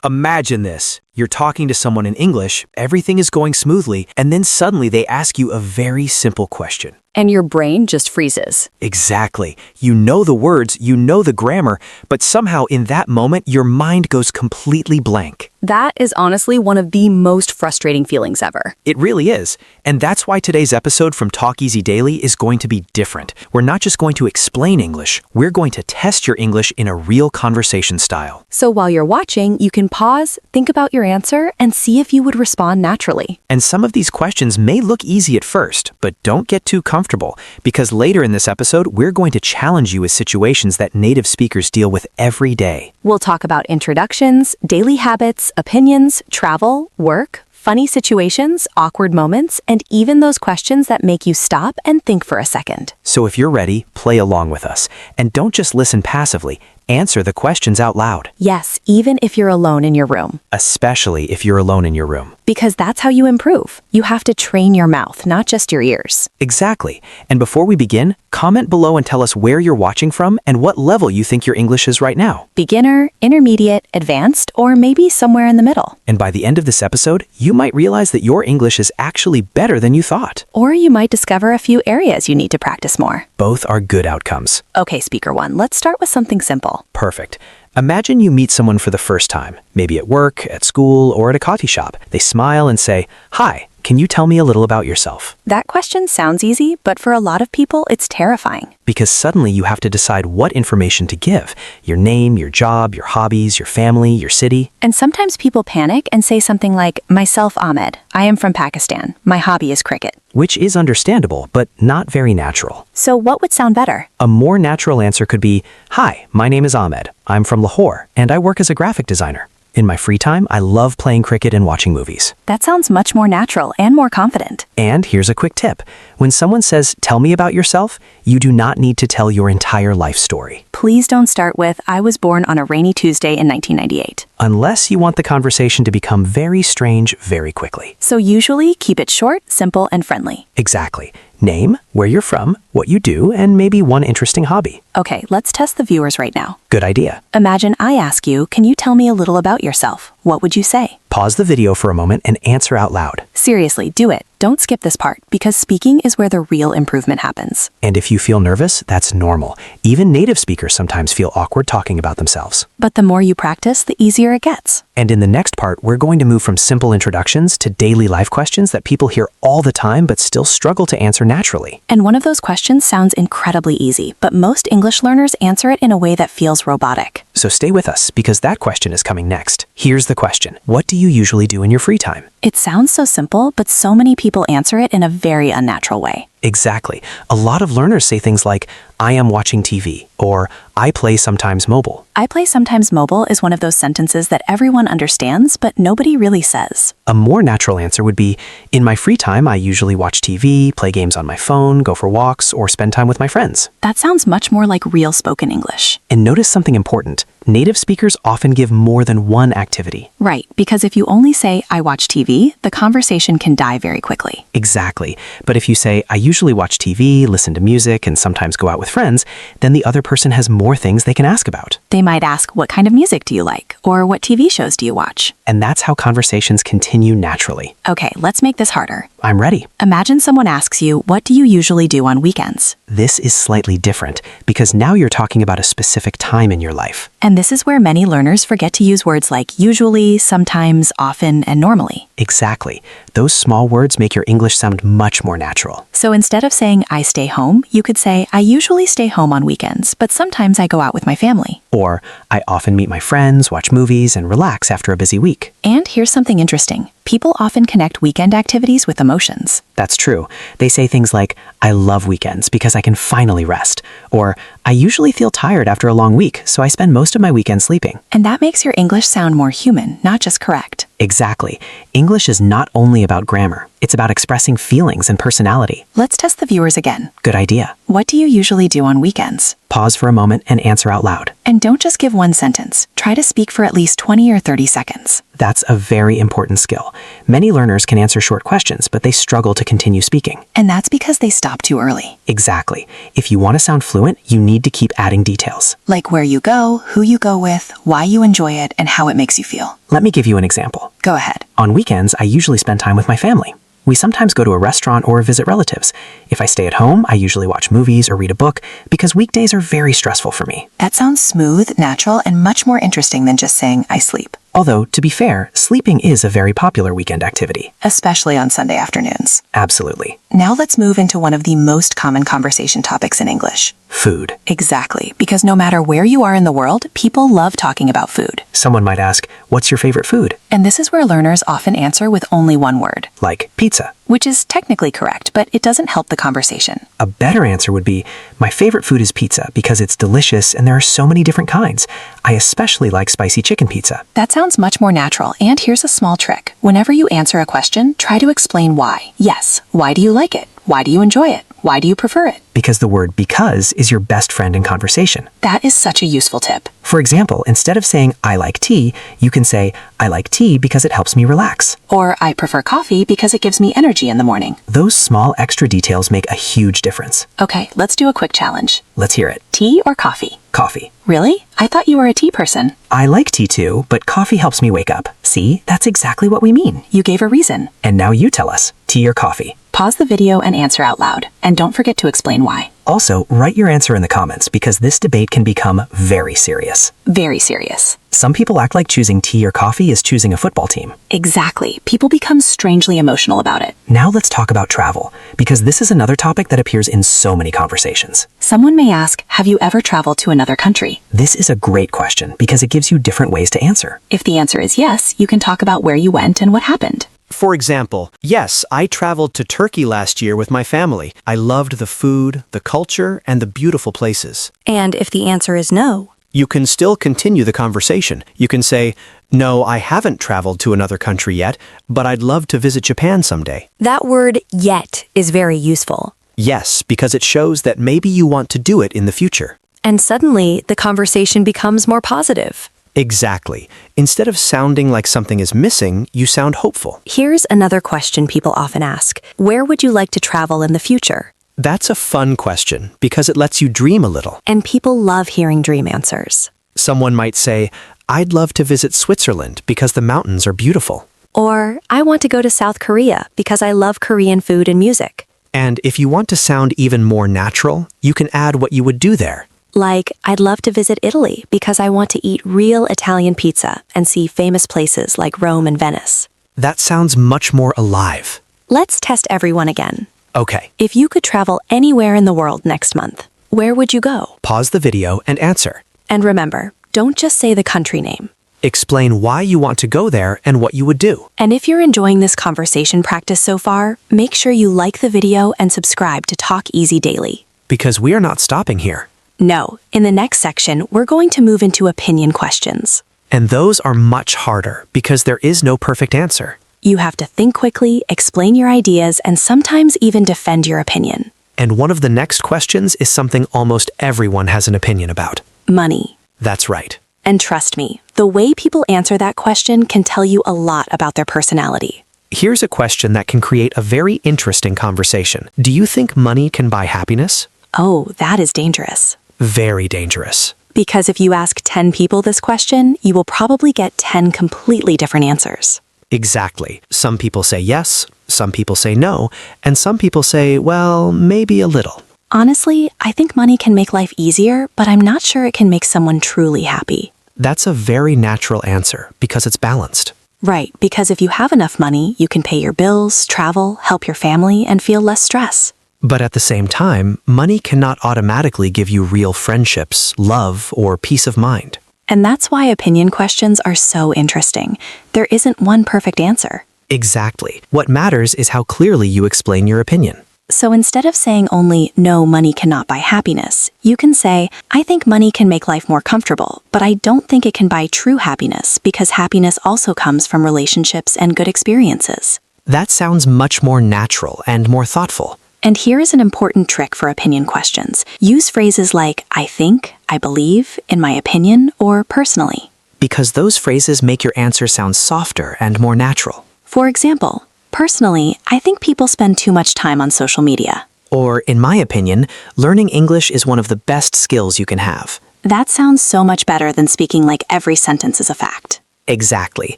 Imagine this. You're talking to someone in English, everything is going smoothly, and then suddenly they ask you a very simple question. And your brain just freezes. Exactly. You know the words, you know the grammar, but somehow in that moment, your mind goes completely blank. That is honestly one of the most frustrating feelings ever. It really is. And that's why today's episode from Talk Easy Daily is going to be different. We're not just going to explain English, we're going to test your English in a real conversation style. So while you're watching, you can pause, think about your answer, and see if you would respond naturally. And some of these questions may look easy at first, but don't get too comfortable, because later in this episode, we're going to challenge you with situations that native speakers deal with every day. We'll talk about introductions, daily habits, opinions, travel, work, funny situations, awkward moments, and even those questions that make you stop and think for a second. So if you're ready, play along with us. And don't just listen passively. Answer the questions out loud. Yes, even if you're alone in your room. Especially if you're alone in your room. Because that's how you improve. You have to train your mouth, not just your ears. Exactly. And before we begin, comment below and tell us where you're watching from and what level you think your English is right now. Beginner, intermediate, advanced, or maybe somewhere in the middle. And by the end of this episode, you might realize that your English is actually better than you thought. Or you might discover a few areas you need to practice more. Both are good outcomes. Okay, speaker one, let's start with something simple. Perfect. Imagine you meet someone for the first time, maybe at work, at school, or at a coffee shop. They smile and say, "Hi, can you tell me a little about yourself?" That question sounds easy, but for a lot of people, it's terrifying. Because suddenly you have to decide what information to give. Your name, your job, your hobbies, your family, your city. And sometimes people panic and say something like, "Myself, Ahmed. I am from Pakistan. My hobby is cricket." Which is understandable, but not very natural. So what would sound better? A more natural answer could be, "Hi, my name is Ahmed. I'm from Lahore, and I work as a graphic designer. In my free time, I love playing cricket and watching movies." That sounds much more natural and more confident. And here's a quick tip. When someone says, "Tell me about yourself," you do not need to tell your entire life story. Please don't start with, "I was born on a rainy Tuesday in 1998. Unless you want the conversation to become very strange very quickly. So usually keep it short, simple, and friendly. Exactly. Name, where you're from, what you do, and maybe one interesting hobby. Okay, let's test the viewers right now. Good idea. Imagine I ask you, "Can you tell me a little about yourself?" What would you say? Pause the video for a moment and answer out loud. Seriously, do it. Don't skip this part, because speaking is where the real improvement happens. And if you feel nervous, that's normal. Even native speakers sometimes feel awkward talking about themselves. But the more you practice, the easier it gets. And in the next part, we're going to move from simple introductions to daily life questions that people hear all the time but still struggle to answer naturally. And one of those questions sounds incredibly easy, but most English learners answer it in a way that feels robotic. So stay with us, because that question is coming next. Here's the question. What do you usually do in your free time? It sounds so simple, but so many people answer it in a very unnatural way. Exactly. A lot of learners say things like, "I am watching TV," or "I play sometimes mobile." "I play sometimes mobile" is one of those sentences that everyone understands, but nobody really says. A more natural answer would be, "In my free time, I usually watch TV, play games on my phone, go for walks, or spend time with my friends." That sounds much more like real spoken English. And notice something important. Native speakers often give more than one activity. Right, because if you only say, "I watch TV," the conversation can die very quickly. Exactly. But if you say, "I usually watch TV, listen to music, and sometimes go out with friends," then the other person has more things they can ask about. They might ask, "What kind of music do you like?" Or "What TV shows do you watch?" And that's how conversations continue naturally. Okay, let's make this harder. I'm ready. Imagine someone asks you, "What do you usually do on weekends?" This is slightly different, because now you're talking about a specific time in your life. And this is where many learners forget to use words like usually, sometimes, often, and normally. Exactly. Those small words make your English sound much more natural. So instead of saying, "I stay home," you could say, "I usually stay home on weekends, but sometimes I go out with my family." Or, "I often meet my friends, watch movies, and relax after a busy week." And here's something interesting. People often connect weekend activities with emotions. That's true. They say things like, "I love weekends because I can finally rest." Or, "I usually feel tired after a long week, so I spend most of my weekend sleeping." And that makes your English sound more human, not just correct. Exactly. English is not only about grammar. It's about expressing feelings and personality. Let's test the viewers again. Good idea. What do you usually do on weekends? Pause for a moment and answer out loud. And don't just give one sentence. Try to speak for at least 20 or 30 seconds. That's a very important skill. Many learners can answer short questions, but they struggle to continue speaking. And that's because they stop too early. Exactly. If you want to sound fluent, you need to keep adding details. Like where you go, who you go with, why you enjoy it, and how it makes you feel. Let me give you an example. Go ahead. On weekends, I usually spend time with my family. We sometimes go to a restaurant or visit relatives. If I stay at home, I usually watch movies or read a book because weekdays are very stressful for me. That sounds smooth, natural, and much more interesting than just saying, I sleep. Although, to be fair, sleeping is a very popular weekend activity. Especially on Sunday afternoons. Absolutely. Now let's move into one of the most common conversation topics in English. Food. Exactly, because no matter where you are in the world, people love talking about food. Someone might ask, what's your favorite food? And this is where learners often answer with only one word. Like pizza. Which is technically correct, but it doesn't help the conversation. A better answer would be, my favorite food is pizza because it's delicious and there are so many different kinds. I especially like spicy chicken pizza. That sounds much more natural, and here's a small trick. Whenever you answer a question, try to explain why. Yes, why do you like it? Why do you enjoy it? Why do you prefer it? Because the word because is your best friend in conversation. That is such a useful tip. For example, instead of saying, I like tea, you can say, I like tea because it helps me relax. Or I prefer coffee because it gives me energy in the morning. Those small extra details make a huge difference. Okay, let's do a quick challenge. Let's hear it. Tea or coffee? Coffee. Really? I thought you were a tea person. I like tea too, but coffee helps me wake up. See, that's exactly what we mean. You gave a reason. And now you tell us, tea or coffee? Pause the video and answer out loud. And don't forget to explain why. Also, write your answer in the comments because this debate can become very serious. Very serious. Some people act like choosing tea or coffee is choosing a football team. Exactly. People become strangely emotional about it. Now let's talk about travel, because this is another topic that appears in so many conversations. Someone may ask, have you ever traveled to another country? This is a great question because it gives you different ways to answer. If the answer is yes, you can talk about where you went and what happened. For example, yes, I traveled to Turkey last year with my family. I loved the food, the culture, and the beautiful places. And if the answer is no, You can still continue the conversation. You can say, no, I haven't traveled to another country yet, but I'd love to visit Japan someday. that word yet is very useful. Yes, because it shows that maybe you want to do it in the future. And suddenly, the conversation becomes more positive. Exactly. Instead of sounding like something is missing, you sound hopeful. Here's another question people often ask. Where would you like to travel in the future? That's a fun question because it lets you dream a little. And people love hearing dream answers. Someone might say, I'd love to visit Switzerland because the mountains are beautiful. Or, I want to go to South Korea because I love Korean food and music. And if you want to sound even more natural, you can add what you would do there. Like, I'd love to visit Italy because I want to eat real Italian pizza and see famous places like Rome and Venice. That sounds much more alive. Let's test everyone again. Okay, If you could travel anywhere in the world next month, where would you go? pause the video and answer. And remember, don't just say the country name. Explain why you want to go there and what you would do. And if you're enjoying this conversation practice so far, make sure you like the video and subscribe to Talk Easy Daily. Because we are not stopping here. No, in the next section, we're going to move into opinion questions. And those are much harder because there is no perfect answer. You have to think quickly, explain your ideas, and sometimes even defend your opinion. And one of the next questions is something almost everyone has an opinion about. Money. That's right. And trust me, the way people answer that question can tell you a lot about their personality. Here's a question that can create a very interesting conversation. Do you think money can buy happiness? Oh, that is dangerous. Very dangerous. Because if you ask 10 people this question, you will probably get 10 completely different answers. Exactly. Some people say yes, some people say no, and some people say, well, maybe a little. Honestly, I think money can make life easier, but I'm not sure it can make someone truly happy. That's a very natural answer because it's balanced. Right, because if you have enough money, you can pay your bills, travel, help your family, and feel less stress. But at the same time, money cannot automatically give you real friendships, love, or peace of mind. And that's why opinion questions are so interesting. There isn't one perfect answer. Exactly. What matters is how clearly you explain your opinion. So instead of saying only, no, money cannot buy happiness, you can say, I think money can make life more comfortable, but I don't think it can buy true happiness because happiness also comes from relationships and good experiences. That sounds much more natural and more thoughtful. And here is an important trick for opinion questions. Use phrases like I think, I believe, in my opinion, or personally. Because those phrases make your answer sound softer and more natural. For example, personally, I think people spend too much time on social media. Or, in my opinion, learning English is one of the best skills you can have. That sounds so much better than speaking like every sentence is a fact. Exactly.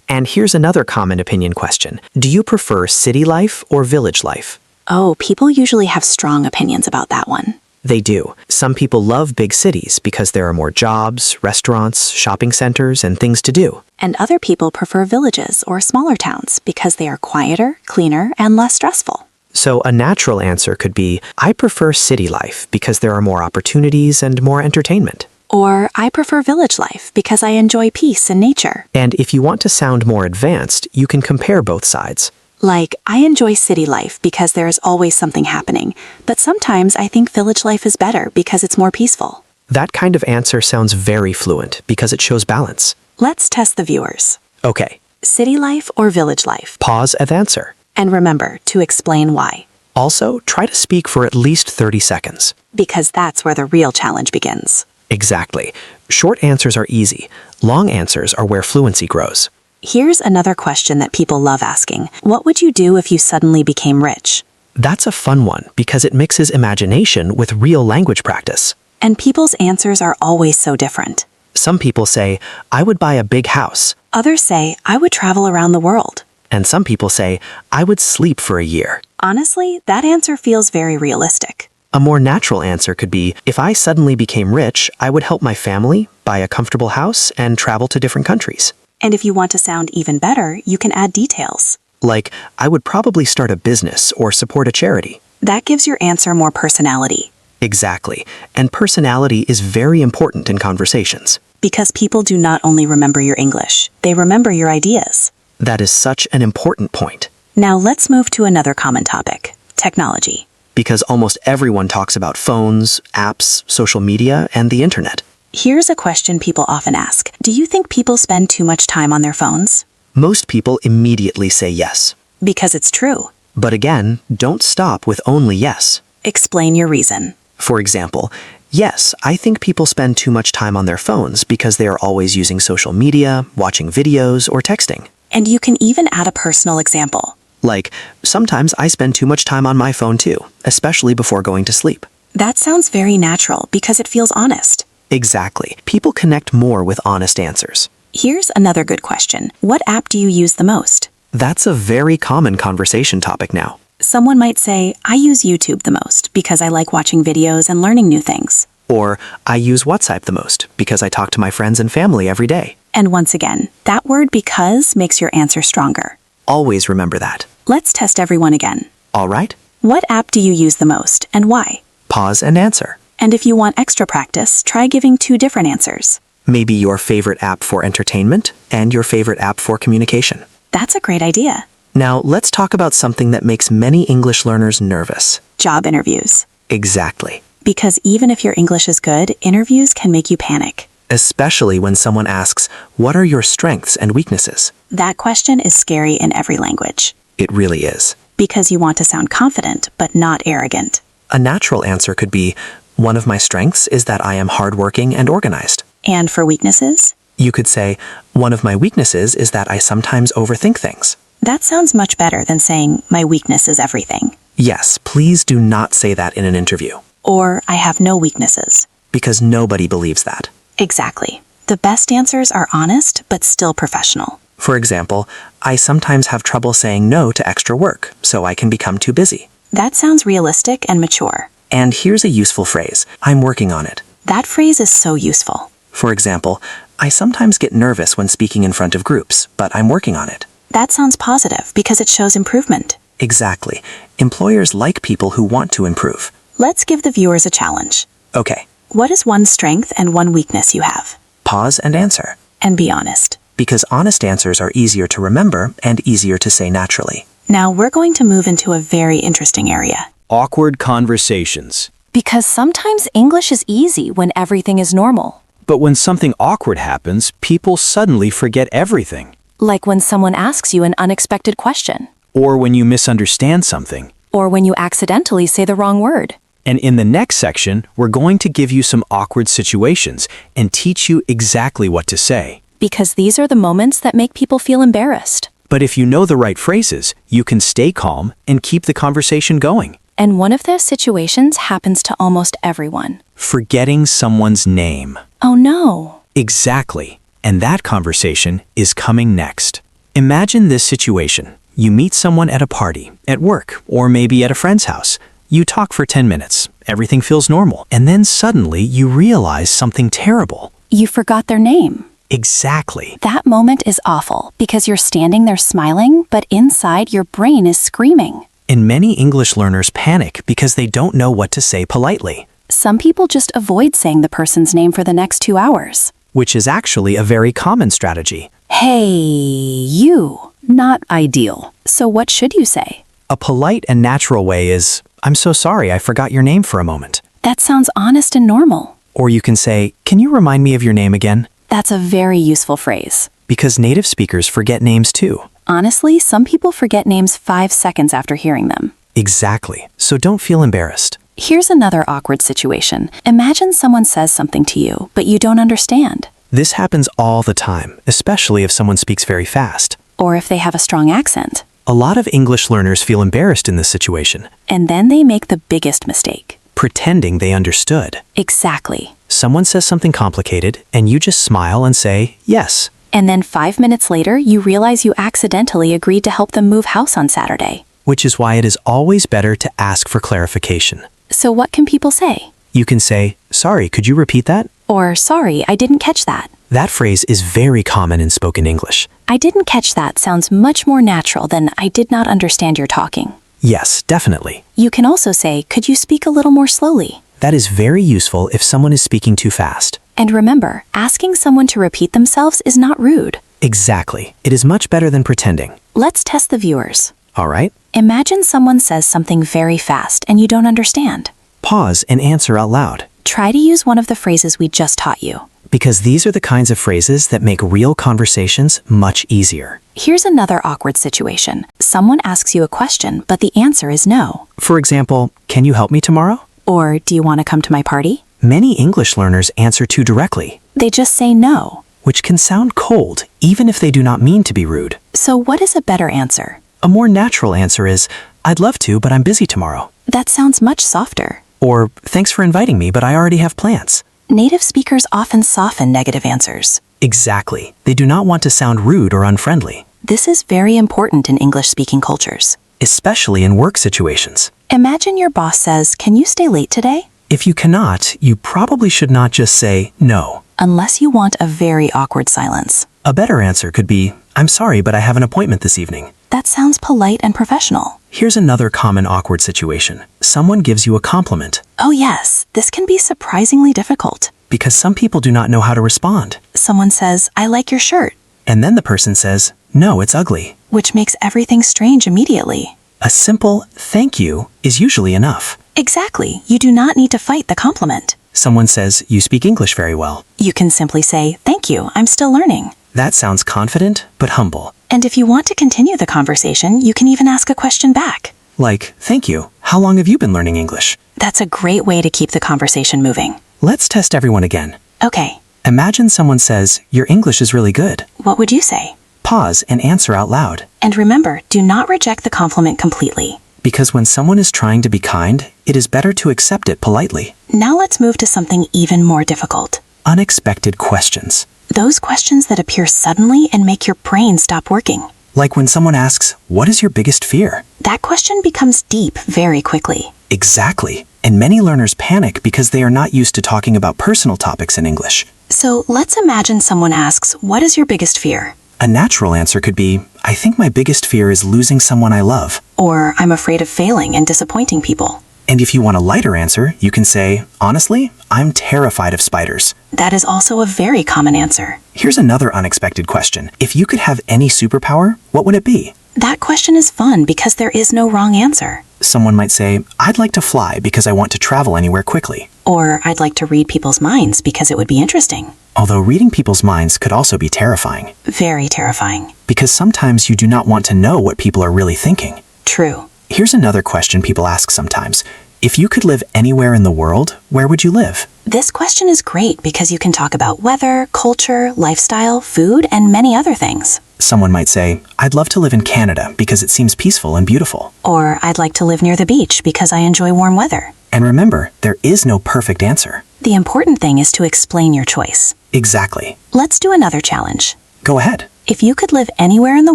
And here's another common opinion question. Do you prefer city life or village life? Oh, people usually have strong opinions about that one. They do. Some people love big cities because there are more jobs, restaurants, shopping centers, and things to do. And other people prefer villages or smaller towns because they are quieter, cleaner, and less stressful. So a natural answer could be, I prefer city life because there are more opportunities and more entertainment. Or, I prefer village life because I enjoy peace and nature. And if you want to sound more advanced, you can compare both sides. Like, I enjoy city life because there is always something happening, but sometimes I think village life is better because it's more peaceful. That kind of answer sounds very fluent because it shows balance. Let's test the viewers. Okay, City life or village life? pause and answer. And remember to explain why, Also, try to speak for at least 30 seconds. because that's where the real challenge begins. Exactly. Short answers are easy. Long answers are where fluency grows. Here's another question that people love asking. What would you do if you suddenly became rich? That's a fun one because it mixes imagination with real language practice. And people's answers are always so different. Some people say, I would buy a big house. Others say, I would travel around the world. And some people say, I would sleep for a year. Honestly, that answer feels very realistic. A more natural answer could be, if I suddenly became rich, I would help my family, buy a comfortable house, and travel to different countries. And if you want to sound even better, you can add details. Like, I would probably start a business or support a charity. That gives your answer more personality. Exactly. And personality is very important in conversations. Because people do not only remember your English, they remember your ideas. That is such an important point. Now let's move to another common topic, technology. Because almost everyone talks about phones, apps, social media, and the internet. Here's a question people often ask. Do you think people spend too much time on their phones? Most people immediately say yes. Because it's true. But again, don't stop with only yes. Explain your reason. For example, yes, I think people spend too much time on their phones because they are always using social media, watching videos, or texting. And you can even add a personal example. Like, sometimes I spend too much time on my phone too, especially before going to sleep. That sounds very natural because it feels honest. Exactly. People connect more with honest answers. Here's another good question. What app do you use the most? That's a very common conversation topic now. Someone might say, I use YouTube the most because I like watching videos and learning new things. Or, I use WhatsApp the most because I talk to my friends and family every day. And once again, that word because makes your answer stronger. Always remember that. Let's test everyone again. All right? What app do you use the most and why? Pause and answer. And if you want extra practice, try giving 2 different answers. Maybe your favorite app for entertainment and your favorite app for communication. That's a great idea. Now, let's talk about something that makes many English learners nervous. Job interviews. Exactly. Because even if your English is good, interviews can make you panic. Especially when someone asks, what are your strengths and weaknesses? That question is scary in every language. It really is. Because you want to sound confident, but not arrogant. A natural answer could be, one of my strengths is that I am hardworking and organized. And for weaknesses? You could say, one of my weaknesses is that I sometimes overthink things. That sounds much better than saying, my weakness is everything. Yes, please do not say that in an interview. Or, I have no weaknesses. Because nobody believes that. Exactly. The best answers are honest, but still professional. For example, I sometimes have trouble saying no to extra work, so I can become too busy. That sounds realistic and mature. And here's a useful phrase, I'm working on it. That phrase is so useful. For example, I sometimes get nervous when speaking in front of groups, but I'm working on it. That sounds positive because it shows improvement. Exactly. Employers like people who want to improve. Let's give the viewers a challenge. Okay, What is one strength and one weakness you have? pause and answer. And be honest. Because honest answers are easier to remember and easier to say naturally. Now we're going to move into a very interesting area. Awkward conversations. Because sometimes English is easy when everything is normal. But when something awkward happens, people suddenly forget everything. Like when someone asks you an unexpected question. or when you misunderstand something. Or when you accidentally say the wrong word. And in the next section, we're going to give you some awkward situations and teach you exactly what to say. Because these are the moments that make people feel embarrassed. But if you know the right phrases, you can stay calm and keep the conversation going. And one of those situations happens to almost everyone. Forgetting someone's name. Oh no. Exactly. And that conversation is coming next. Imagine this situation. You meet someone at a party, at work, or maybe at a friend's house. You talk for 10 minutes. Everything feels normal. And then suddenly you realize something terrible. You forgot their name. Exactly. That moment is awful because you're standing there smiling, but inside your brain is screaming. And many English learners panic because they don't know what to say politely, Some people just avoid saying the person's name for the next 2 hours. which is actually a very common strategy. Hey, you. Not ideal. So what should you say? A polite and natural way is, "I'm so sorry, I forgot your name for a moment." That sounds honest and normal. Or you can say, "Can you remind me of your name again?" That's a very useful phrase. Because native speakers forget names too. Honestly, some people forget names 5 seconds after hearing them. Exactly. So don't feel embarrassed. Here's another awkward situation. Imagine someone says something to you, but you don't understand. This happens all the time, especially if someone speaks very fast. Or if they have a strong accent. A lot of English learners feel embarrassed in this situation, And then they make the biggest mistake. pretending they understood. Exactly. Someone says something complicated, and you just smile and say, "Yes." And then 5 minutes later, you realize you accidentally agreed to help them move house on Saturday. Which is why it is always better to ask for clarification. So what can people say? You can say, "Sorry, could you repeat that?" Or, sorry, I didn't catch that. That phrase is very common in spoken English. I didn't catch that sounds much more natural than I did not understand your talking. Yes, definitely. You can also say, could you speak a little more slowly? That is very useful if someone is speaking too fast. And remember, asking someone to repeat themselves is not rude. Exactly. It is much better than pretending. Let's test the viewers. All right? Imagine someone says something very fast and you don't understand. Pause and answer out loud. Try to use one of the phrases we just taught you. Because these are the kinds of phrases that make real conversations much easier. Here's another awkward situation. Someone asks you a question, but the answer is no. For example, "Can you help me tomorrow?" Or, do you want to come to my party? Many English learners answer too directly, They just say no. which can sound cold even if they do not mean to be rude. So what is a better answer? A more natural answer is, "I'd love to, but I'm busy tomorrow." That sounds much softer. Or, "Thanks for inviting me, but I already have plans." Native speakers often soften negative answers. Exactly. They do not want to sound rude or unfriendly, This is very important in English-speaking cultures. especially in work situations. Imagine your boss says, can you stay late today? If you cannot, you probably should not just say no. Unless you want a very awkward silence. A better answer could be, "I'm sorry, but I have an appointment this evening." That sounds polite and professional. Here's another common awkward situation. Someone gives you a compliment, Oh yes, this can be surprisingly difficult. because some people do not know how to respond. Someone says, I like your shirt, And then the person says, "No, it's ugly." which makes everything strange immediately. A simple "thank you" is usually enough. Exactly, you do not need to fight the compliment. Someone says, "You speak English very well." You can simply say, thank you, I'm still learning. That sounds confident, but humble. And if you want to continue the conversation, you can even ask a question back. Like, "Thank you. How long have you been learning English?" That's a great way to keep the conversation moving. Let's test everyone again. Okay, Imagine someone says, "Your English is really good." what would you say? Pause and answer out loud. And remember, do not reject the compliment completely. Because when someone is trying to be kind, it is better to accept it politely. Now let's move to something even more difficult. Unexpected questions. Those questions that appear suddenly and make your brain stop working. Like when someone asks, "What is your biggest fear?" That question becomes deep very quickly. Exactly. And many learners panic because they are not used to talking about personal topics in English. So let's imagine someone asks, what is your biggest fear? A natural answer could be, "I think my biggest fear is losing someone I love." Or, I'm afraid of failing and disappointing people. And if you want a lighter answer, you can say, "Honestly, I'm terrified of spiders." That is also a very common answer. Here's another unexpected question. If you could have any superpower, what would it be? That question is fun because there is no wrong answer. Someone might say, I'd like to fly because I want to travel anywhere quickly. Or I'd like to read people's minds because it would be interesting. Although reading people's minds could also be terrifying. Very terrifying. Because sometimes you do not want to know what people are really thinking. True. Here's another question people ask sometimes. If you could live anywhere in the world, where would you live? This question is great because you can talk about weather, culture, lifestyle, food, and many other things. Someone might say, I'd love to live in Canada because it seems peaceful and beautiful. Or I'd like to live near the beach because I enjoy warm weather. And remember, there is no perfect answer. The important thing is to explain your choice. Exactly. Let's do another challenge. Go ahead. If you could live anywhere in the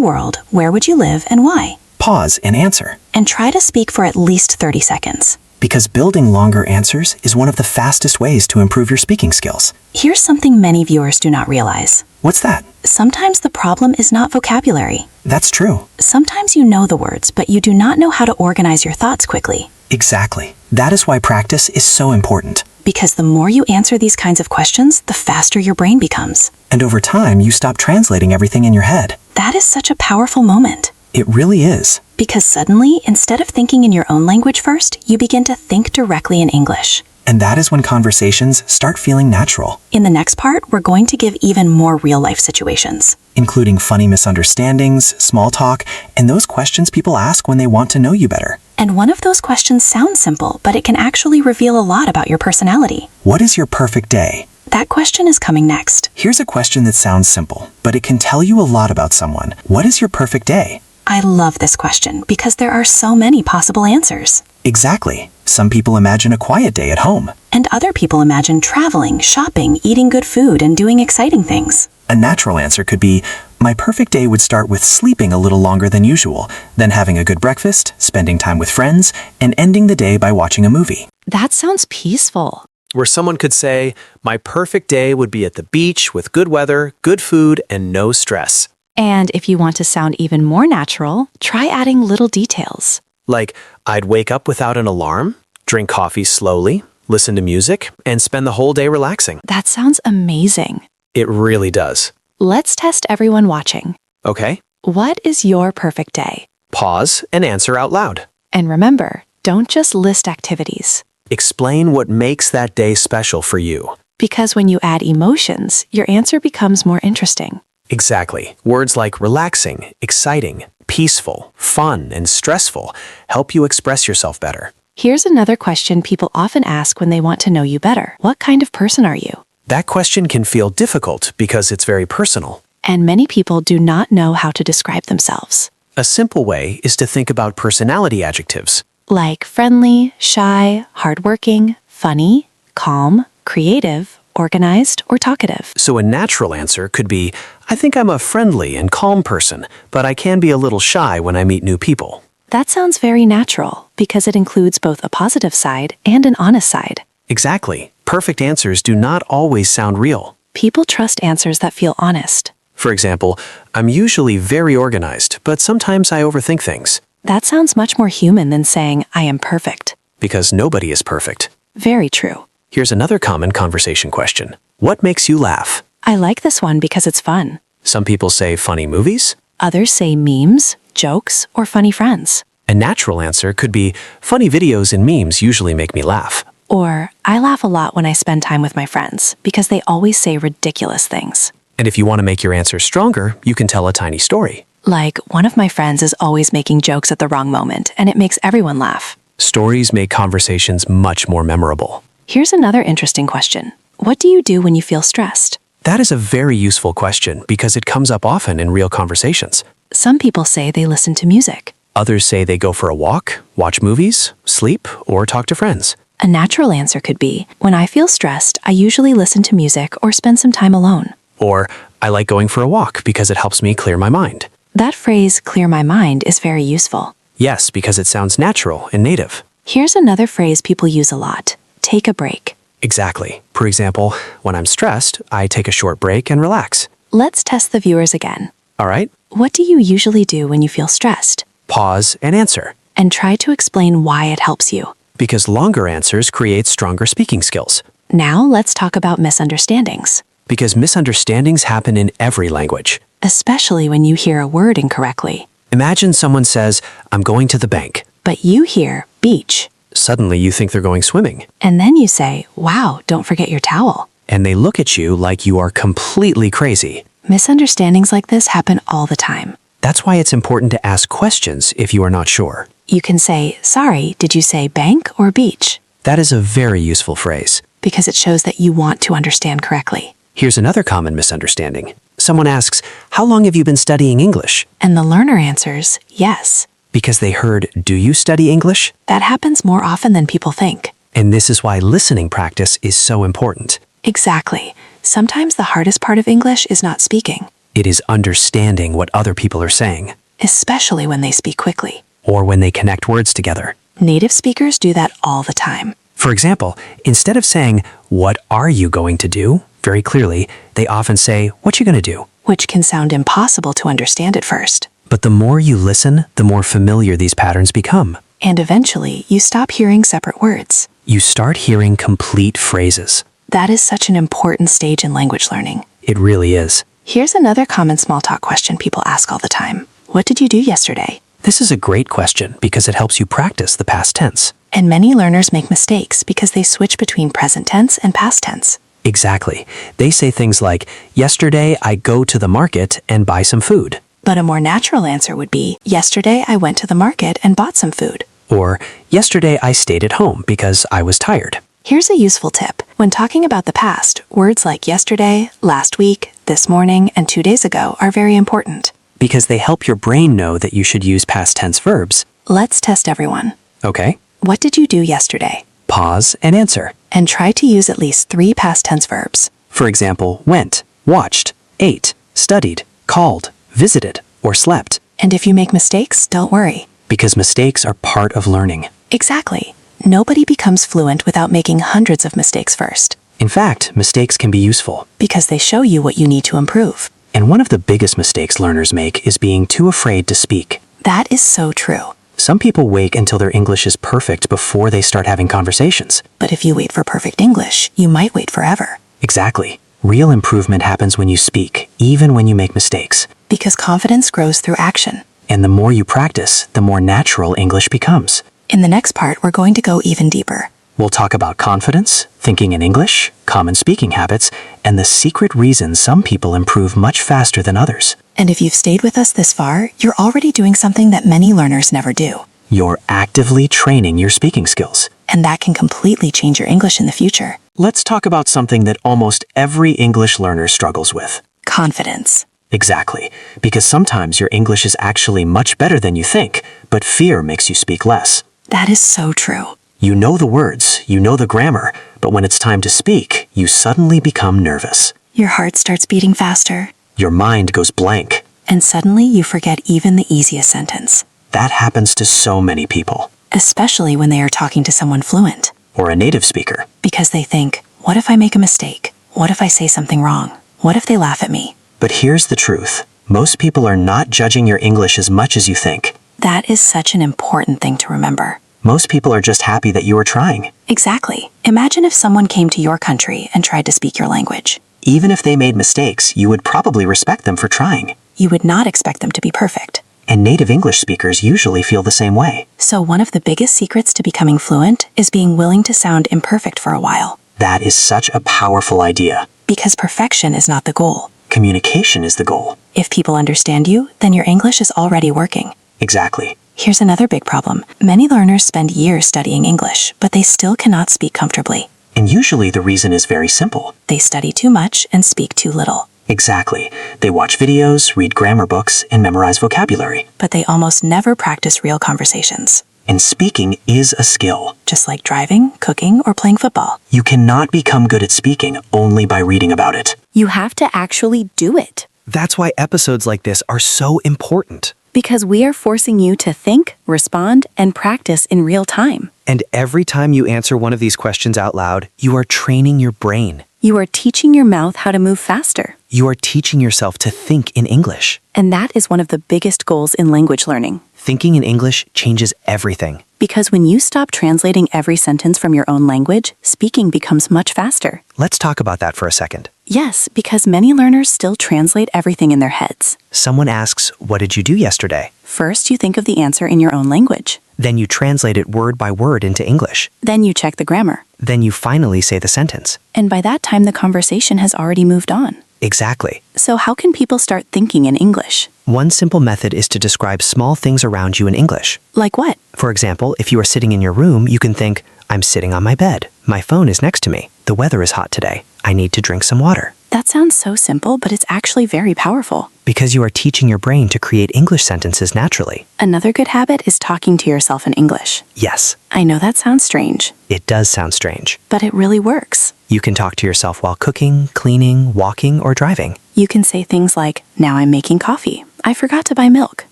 world, where would you live and why? Pause and answer. And try to speak for at least 30 seconds. Because building longer answers is one of the fastest ways to improve your speaking skills. Here's something many viewers do not realize. What's that? Sometimes the problem is not vocabulary. That's true. Sometimes you know the words, but you do not know how to organize your thoughts quickly. Exactly. That is why practice is so important. Because the more you answer these kinds of questions, the faster your brain becomes. And over time, you stop translating everything in your head. That is such a powerful moment. It really is. Because suddenly, instead of thinking in your own language first, you begin to think directly in English. And that is when conversations start feeling natural. In the next part, we're going to give even more real-life situations. Including funny misunderstandings, small talk, and those questions people ask when they want to know you better. And one of those questions sounds simple, but it can actually reveal a lot about your personality. What is your perfect day? That question is coming next. Here's a question that sounds simple, but it can tell you a lot about someone. What is your perfect day? I love this question because there are so many possible answers. Exactly. Some people imagine a quiet day at home. And other people imagine traveling, shopping, eating good food, and doing exciting things. A natural answer could be, my perfect day would start with sleeping a little longer than usual, then having a good breakfast, spending time with friends, and ending the day by watching a movie. That sounds peaceful. Where someone could say, my perfect day would be at the beach with good weather, good food, and no stress. And if you want to sound even more natural, try adding little details. Like, I'd wake up without an alarm, drink coffee slowly, listen to music, and spend the whole day relaxing. That sounds amazing. It really does. Let's test everyone watching. Okay? What is your perfect day? Pause and answer out loud. And remember, don't just list activities. Explain what makes that day special for you. Because when you add emotions, your answer becomes more interesting. Exactly. Words like relaxing, exciting, peaceful, fun, and stressful help you express yourself better. Here's another question people often ask when they want to know you better. What kind of person are you? That question can feel difficult because it's very personal. And many people do not know how to describe themselves. A simple way is to think about personality adjectives. Like friendly, shy, hardworking, funny, calm, creative, organized, or talkative. So a natural answer could be, I think I'm a friendly and calm person, but I can be a little shy when I meet new people. That sounds very natural because it includes both a positive side and an honest side. Exactly. Perfect answers do not always sound real. People trust answers that feel honest. For example, I'm usually very organized, but sometimes I overthink things. That sounds much more human than saying, I am perfect. Because nobody is perfect. Very true. Here's another common conversation question. What makes you laugh? I like this one because it's fun. Some people say funny movies. Others say memes, jokes, or funny friends. A natural answer could be, funny videos and memes usually make me laugh. Or, I laugh a lot when I spend time with my friends because they always say ridiculous things. And if you want to make your answer stronger, you can tell a tiny story. Like, one of my friends is always making jokes at the wrong moment, and it makes everyone laugh. Stories make conversations much more memorable. Here's another interesting question. What do you do when you feel stressed? That is a very useful question because it comes up often in real conversations. Some people say they listen to music. Others say they go for a walk, watch movies, sleep, or talk to friends. A natural answer could be, when I feel stressed, I usually listen to music or spend some time alone. Or, I like going for a walk because it helps me clear my mind. That phrase, clear my mind, is very useful. Yes, because it sounds natural and native. Here's another phrase people use a lot. Take a break. Exactly. For example, when I'm stressed, I take a short break and relax. Let's test the viewers again. All right? What do you usually do when you feel stressed? Pause and answer. And try to explain why it helps you. Because longer answers create stronger speaking skills. Now let's talk about misunderstandings. Because misunderstandings happen in every language. Especially when you hear a word incorrectly. Imagine someone says, I'm going to the bank. But you hear beach. Suddenly you think they're going swimming. And then you say, wow, don't forget your towel. And they look at you like you are completely crazy. Misunderstandings like this happen all the time. That's why it's important to ask questions if you are not sure. You can say, sorry, did you say bank or beach? That is a very useful phrase. Because it shows that you want to understand correctly. Here's another common misunderstanding. Someone asks, how long have you been studying English? And the learner answers, yes. Because they heard, do you study English? That happens more often than people think. And this is why listening practice is so important. Exactly. Sometimes the hardest part of English is not speaking, It is understanding what other people are saying, especially when they speak quickly. or when they connect words together. Native speakers do that all the time. For example, instead of saying, what are you going to do? Very clearly, they often say, what you going to do? Which can sound impossible to understand at first. But the more you listen, the more familiar these patterns become. And eventually, you stop hearing separate words. You start hearing complete phrases. That is such an important stage in language learning. It really is. Here's another common small talk question people ask all the time. What did you do yesterday? This is a great question because it helps you practice the past tense. And many learners make mistakes because they switch between present tense and past tense. Exactly. They say things like, yesterday I go to the market and buy some food. But a more natural answer would be, yesterday I went to the market and bought some food. Or, yesterday I stayed at home because I was tired. Here's a useful tip. When talking about the past, words like yesterday, last week, this morning, and 2 days ago are very important. Because they help your brain know that you should use past tense verbs. Let's test everyone. Okay? What did you do yesterday? Pause and answer. And try to use at least 3 past tense verbs. For example, went, watched, ate, studied, called, visited, or slept. And if you make mistakes, don't worry. Because mistakes are part of learning. Exactly. Nobody becomes fluent without making hundreds of mistakes first. In fact, mistakes can be useful. Because they show you what you need to improve. And one of the biggest mistakes learners make is being too afraid to speak. That is so true. Some people wait until their English is perfect before they start having conversations. But if you wait for perfect English, you might wait forever. Exactly. Real improvement happens when you speak, even when you make mistakes. Because confidence grows through action. And the more you practice, the more natural English becomes. In the next part, we're going to go even deeper. We'll talk about confidence, thinking in English, common speaking habits, and the secret reasons some people improve much faster than others. And if you've stayed with us this far, you're already doing something that many learners never do. You're actively training your speaking skills. And that can completely change your English in the future. Let's talk about something that almost every English learner struggles with. Confidence. Exactly, because sometimes your English is actually much better than you think, but fear makes you speak less. That is so true. You know the words, you know the grammar, but when it's time to speak, you suddenly become nervous. Your heart starts beating faster. Your mind goes blank. And suddenly you forget even the easiest sentence. That happens to so many people. Especially when they are talking to someone fluent. Or a native speaker. Because they think, what if I make a mistake? What if I say something wrong? What if they laugh at me? But here's the truth. Most people are not judging your English as much as you think. That is such an important thing to remember. Most people are just happy that you are trying. Exactly. Imagine if someone came to your country and tried to speak your language. Even if they made mistakes, you would probably respect them for trying. You would not expect them to be perfect. And native English speakers usually feel the same way. So one of the biggest secrets to becoming fluent is being willing to sound imperfect for a while. That is such a powerful idea. Because perfection is not the goal. Communication is the goal. If people understand you, then your English is already working. Exactly. Here's another big problem. Many learners spend years studying English, but they still cannot speak comfortably. And usually the reason is very simple. They study too much and speak too little. Exactly. They watch videos, read grammar books, and memorize vocabulary. But they almost never practice real conversations. And speaking is a skill. Just like driving, cooking, or playing football. You cannot become good at speaking only by reading about it. You have to actually do it. That's why episodes like this are so important. Because we are forcing you to think, respond, and practice in real time. And every time you answer one of these questions out loud, you are training your brain. You are teaching your mouth how to move faster. You are teaching yourself to think in English. And that is one of the biggest goals in language learning. Thinking in English changes everything. Because when you stop translating every sentence from your own language, speaking becomes much faster. Let's talk about that for a second. Yes, because many learners still translate everything in their heads. Someone asks, "What did you do yesterday?" First, you think of the answer in your own language. Then you translate it word by word into English. Then you check the grammar. Then you finally say the sentence. And by that time, the conversation has already moved on. Exactly. So how can people start thinking in English? One simple method is to describe small things around you in English. Like what? For example, if you are sitting in your room, you can think, "I'm sitting on my bed. My phone is next to me. The weather is hot today. I need to drink some water." That sounds so simple, but it's actually very powerful. Because you are teaching your brain to create English sentences naturally. Another good habit is talking to yourself in English. Yes, I know that sounds strange, it does sound strange. but it really works. You can talk to yourself while cooking, cleaning, walking, or driving. You can say things like, "Now I'm making coffee. I forgot to buy milk.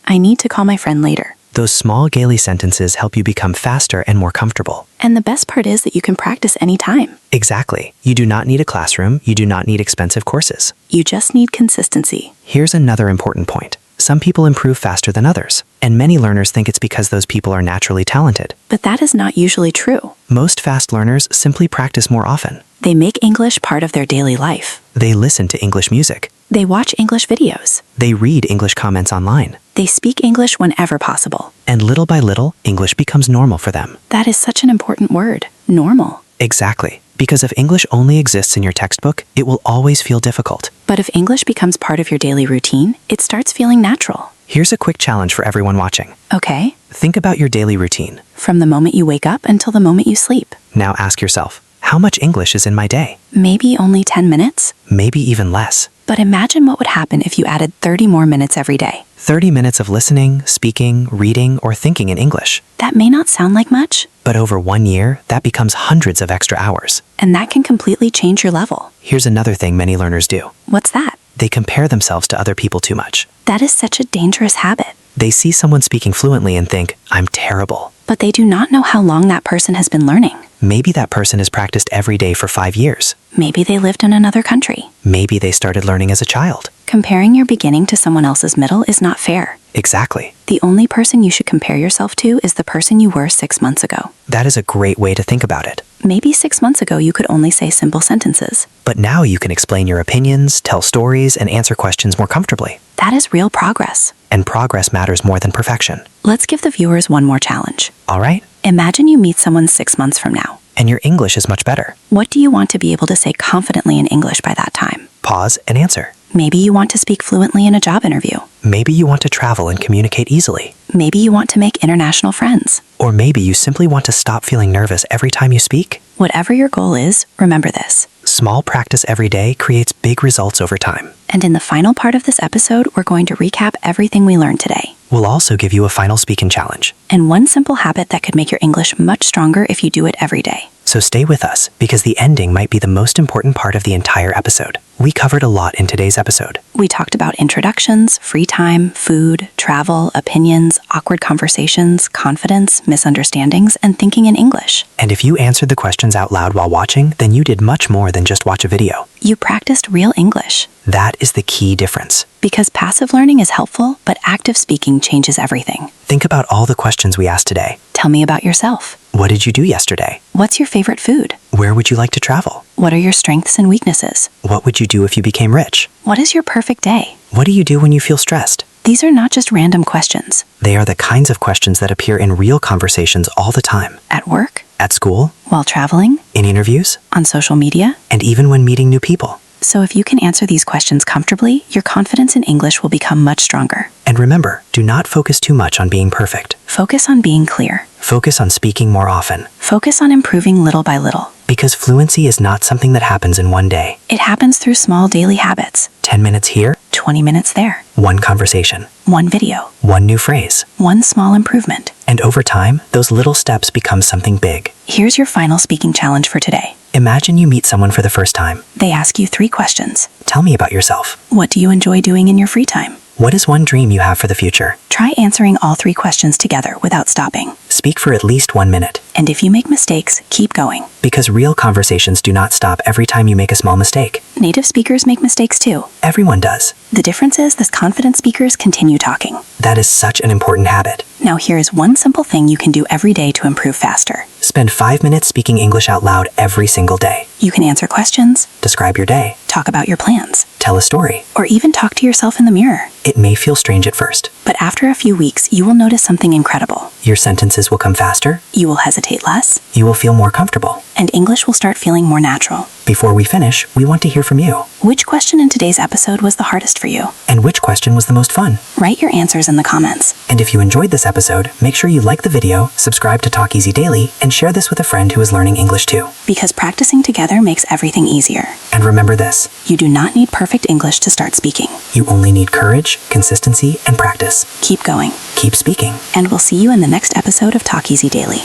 I need to call my friend later." Those small daily sentences help you become faster and more comfortable. And the best part is that you can practice anytime. Exactly. You do not need a classroom. You do not need expensive courses. You just need consistency. Here's another important point. Some people improve faster than others, and many learners think it's because those people are naturally talented. But that is not usually true. Most fast learners simply practice more often. They make English part of their daily life. They listen to English music. They watch English videos. They read English comments online. They speak English whenever possible. And little by little, English becomes normal for them. That is such an important word. Normal. Exactly. Because if English only exists in your textbook, it will always feel difficult. But if English becomes part of your daily routine, it starts feeling natural. Here's a quick challenge for everyone watching. Okay? Think about your daily routine. From the moment you wake up until the moment you sleep. Now ask yourself, how much English is in my day? Maybe only 10 minutes? Maybe even less. But imagine what would happen if you added 30 more minutes every day. 30 minutes of listening, speaking, reading, or thinking in English. That may not sound like much, But over 1 year, that becomes hundreds of extra hours. and that can completely change your level. Here's another thing many learners do. What's that? They compare themselves to other people too much. That is such a dangerous habit. They see someone speaking fluently and think, "I'm terrible." But they do not know how long that person has been learning. Maybe that person has practiced every day for 5 years. Maybe they lived in another country. Maybe they started learning as a child. Comparing your beginning to someone else's middle is not fair. Exactly. The only person you should compare yourself to is the person you were 6 months ago. That is a great way to think about it. Maybe 6 months ago you could only say simple sentences. But now you can explain your opinions, tell stories, and answer questions more comfortably. That is real progress. And progress matters more than perfection. Let's give the viewers one more challenge. All right? Imagine you meet someone 6 months from now. And your English is much better. What do you want to be able to say confidently in English by that time? Pause and answer. Maybe you want to speak fluently in a job interview. Maybe you want to travel and communicate easily. Maybe you want to make international friends. Or maybe you simply want to stop feeling nervous every time you speak. Whatever your goal is, remember this. Small practice every day creates big results over time. And in the final part of this episode, we're going to recap everything we learned today. We'll also give you a final speaking challenge. And one simple habit that could make your English much stronger if you do it every day. So stay with us, because the ending might be the most important part of the entire episode. We covered a lot in today's episode. We talked about introductions, free time, food, travel, opinions, awkward conversations, confidence, misunderstandings, and thinking in English. And if you answered the questions out loud while watching, then you did much more than just watch a video. You practiced real English. That is the key difference. Because passive learning is helpful, but active speaking changes everything. Think about all the questions we asked today. Tell me about yourself. What did you do yesterday? What's your favorite food? Where would you like to travel? What are your strengths and weaknesses? What would you do if you became rich? What is your perfect day? What do you do when you feel stressed? These are not just random questions. They are the kinds of questions that appear in real conversations all the time. At work, At school, while traveling, in interviews, on social media. and even when meeting new people. So if you can answer these questions comfortably, your confidence in English will become much stronger. And remember, do not focus too much on being perfect. Focus on being clear. Focus on speaking more often. Focus on improving little by little. Because fluency is not something that happens in one day. It happens through small daily habits. 10 minutes here, 20 minutes there. one conversation, One video. one new phrase. One small improvement. And over time, those little steps become something big. Here's your final speaking challenge for today. Imagine you meet someone for the first time. They ask you 3 questions. Tell me about yourself. What do you enjoy doing in your free time? What is one dream you have for the future? Try answering all 3 questions together without stopping. Speak for at least 1 minute. And if you make mistakes, keep going. Because real conversations do not stop every time you make a small mistake. Native speakers make mistakes too. Everyone does. The difference is the confident speakers continue talking. That is such an important habit. Now here's one simple thing you can do every day to improve faster. Spend 5 minutes speaking English out loud every single day. You can answer questions, Describe your day. talk about your plans, Tell a story. or even talk to yourself in the mirror. It may feel strange at first. But after a few weeks, you will notice something incredible. Your sentences will come faster. You will hesitate less, You will feel more comfortable. and English will start feeling more natural. Before we finish, we want to hear from you. Which question in today's episode was the hardest for you? And which question was the most fun? Write your answers in the comments. And if you enjoyed this episode, make sure you like the video, subscribe to Talk Easy Daily, and share this with a friend who is learning English too. Because practicing together makes everything easier. And remember this, You do not need perfect English to start speaking. you only need courage, consistency, and practice. Keep going. Keep speaking. And we'll see you in the next episode of Talk Easy Daily.